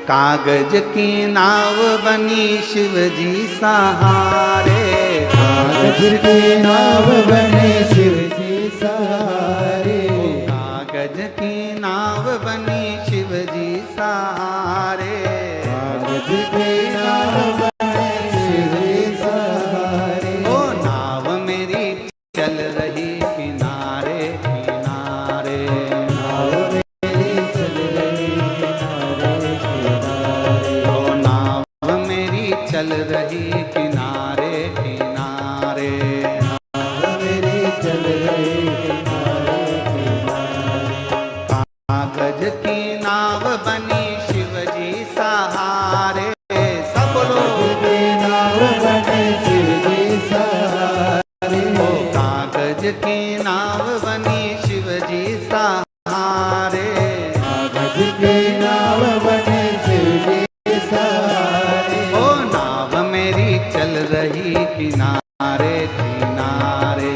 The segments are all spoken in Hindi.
कागज की नाव बनी शिव जी सहारे, कागज की नाव बने शिव जी सहारे, कागज की नाव बनी शिव जी सहारे, कागज की नाव बने शिव जी सहारे। ओ नाव मेरी चल रही किनारे किनारे, नाव मेरी चल रही किनारे किनारे, ओ नाव मेरी चल रही किनारे किनारे, नाव मेरी चल रही किनारे किनारे। कागज की नाव बनी शिव जी सहारे, सब लोग की नाव बने शिव जी सहारे, ओ कागज की नाव बनी शिव जी सहारे, कागज की नाव बने शिव जी सहारे, ओ नाव मेरी चल रही किनारे किनारे,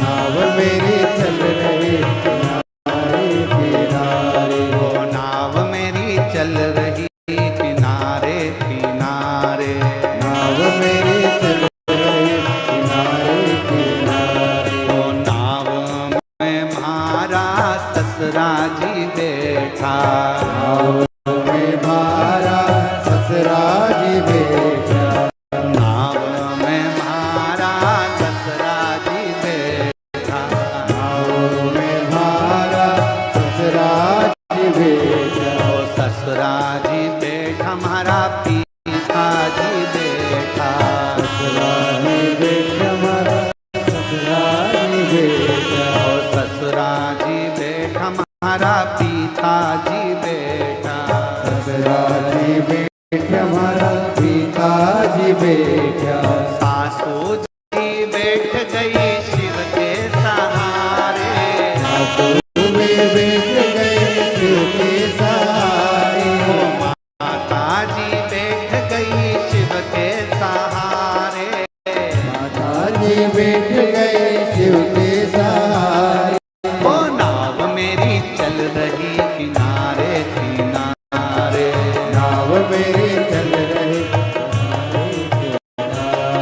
नाव मेरी चल रही किनारे किनारे, ओ नाव मेरी चल रही किनारे किनारे, नाव मेरी चल रही किनारे किनारे। ओ नाव में म्हारा ससुरा जी बैठा, नाव में मारा ससुरा जी बैठा, नाव में म्हारा ससुरा जी बैठा, नाव में मारा ससुरा जी बैठा, ओ ससुरा जी बैठा हमारा पिता जी बैठा, ससुरा जी बैठा मारा ससुरा जी बैठा, ओ ससुरा जी बैठा हमारा पिता जी बैठा, ससुरा जी बैठा मारा पिताजी बैठा, सासू जी बैठ गई शिव के सहारे, सासू में बैठ गए शिव के सहारे, माता जी बैठ गई शिव के सहारे, माता जी बैठ गए शिव के सहारे, ओ नाव मेरी चल रही किनारे किनारे, नाव मेरी चल रही किनारे किनारे,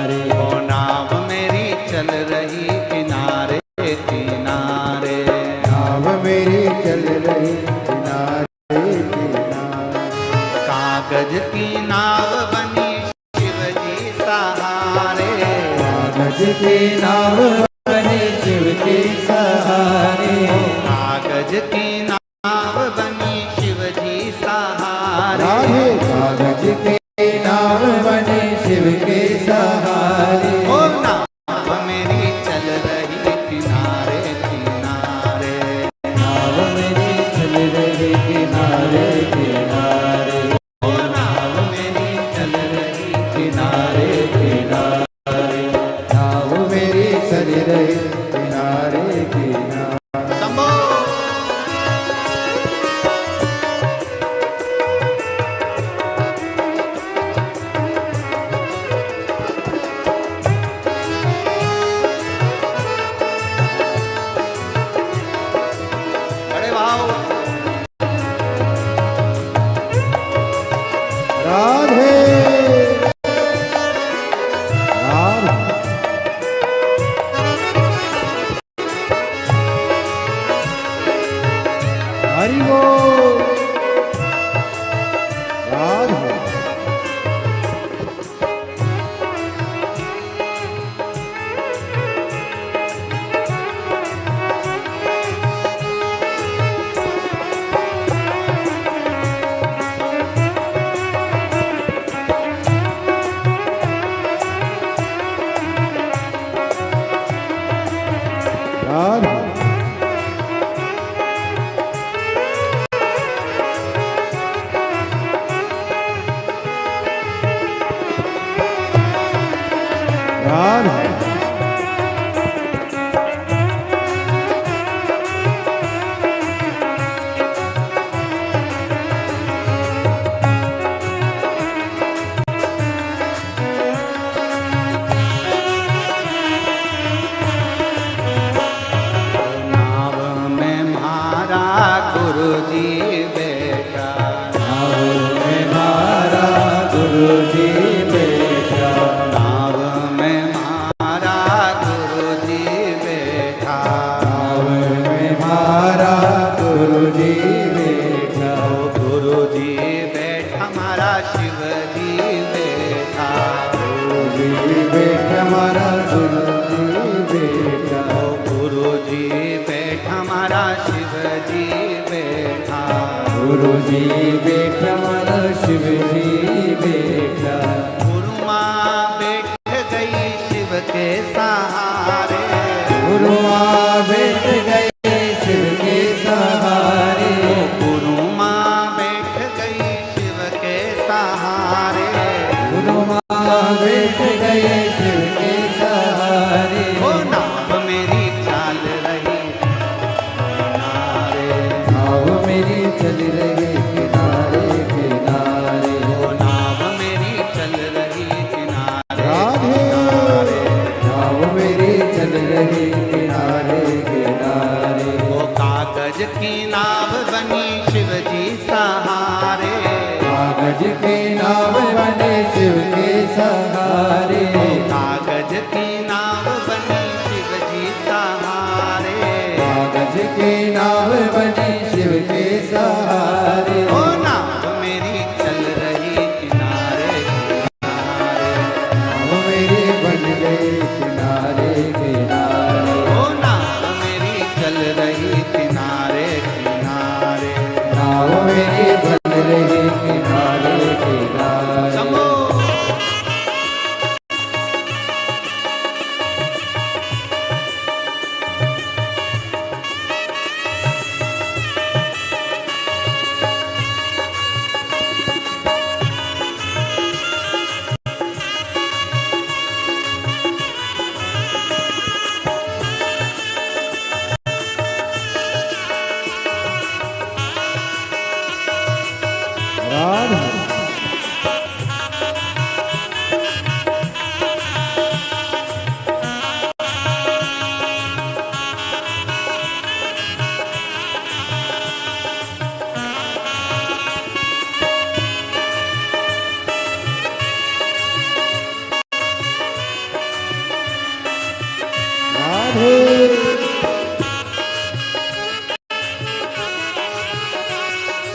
गुरु जी बैठा हमारा शिव जी बैठा, गुरु जी बैठा हमारा गुरु जी बैठा, गुरु जी बैठा हमारा शिव जी बैठा, गुरु जी बैठा हमारा शिव जी बैठा। गुरु माँ बैठ गई शिव के सहारे, गुरु माँ बैठ गए शिव के सहारे, गुरु माँ बैठ गई शिव के सहारे, गुरु माँ बैठ गए शिव के सहारे। ओ नाव मेरी चाल रही किनारे, नाव मेरी चल रही किनारे किनारे, ओ नाव मेरी चल रही किनारे राधे। किनारे, नाव मेरी चल रही किनारे किनारे, वो कागज की नाव बनी शिव जी सहारे, कागज की नाव बने शिव के सहारे, कागज की नाव बनी शिव जी सहारे, कागज की नाव बने शिव के सहारे। ओ नाव मेरी चल रही किनारे किनारे, नाव मेरी बन गई किनारे किनारे, ओ नाव मेरी चल रही किनारे किनारे, नाव मेरी बन रही किनारे किनारे। शंभो। राधे।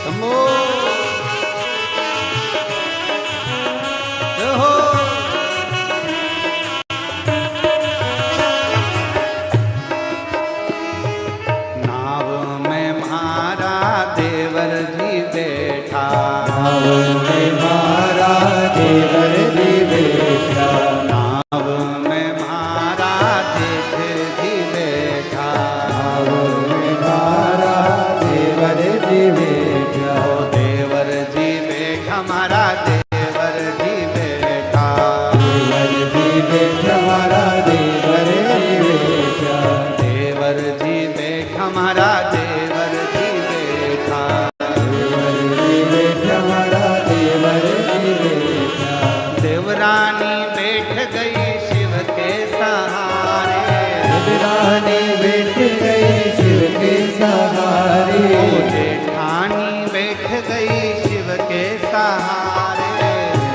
शंभो। जय हो। नाव में मारा देवर जी बैठा, नाव में मारा देवर जी बैठा, नाव में मारा जेठ जी बैठा, नाव में मारा देवर जी बैठा, ओ देवर जी बैठा हमारा देवर जी बैठा, देवर जी बैठा हमारा देवर जी बैठा, देवर जी बैठा हमारा देवर जी बैठा, देवर जी बैठा हमारा देवर जी बैठा, देवरानी बैठ गई शिव के सहारे, देवरानी बैठ गई शिव के सहारे, ओ जेठानी बैठ गई शिव के सहारे,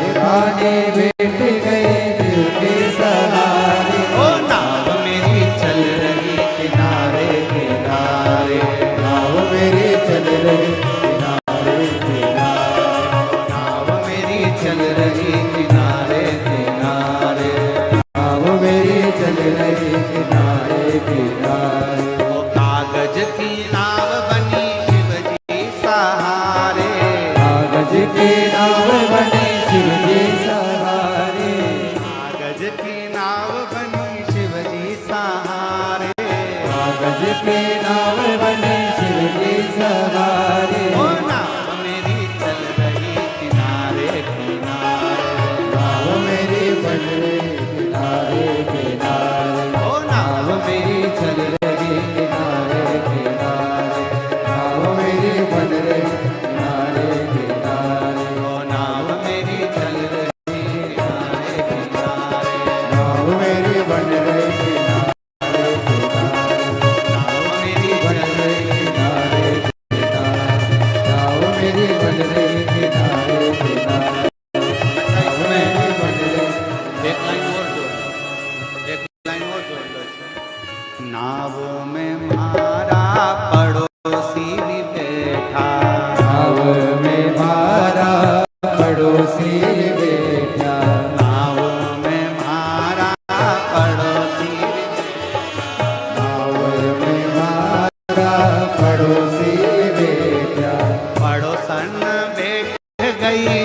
देवरानी बैठ गई शिव के सहारे। ओ नाव मेरी चल रही किनारे किनारे, नाव मेरी चल रही किनारे किनारे, नाव मेरी चल रही किनारे किनारे, नाव मेरी चल रही किनारे किनारे। ओ कागज की नाव बनी शिव जी सहारे, कागज की नाव बने शिव जी सहारे, कागज की नाव बनी शिव जी सहारे, कागज की नाव बने शिव जी सहारे। ओ नाव मेरी चल रही किनारे किनारे, नाव मेरी बन रही किनारे किनारे, ओ नाव मेरी चल रही किनारे किनारे, नाव मेरी बन रही किनारे किनारे, ओ नाव मेरी चल रही किनारे किनारे, नाव मेरी बन रही किनारे किनारे, नाव मेरी बन चल रही रही किनारे किनारे, नाव मेरी बन रही किनारे किनारे, नाव मेरी बन रही। एक लाइन और जोड़ लो, एक लाइन और जोड़ लो। नाव में मारा पड़ोसी भी बैठा, नाव में गई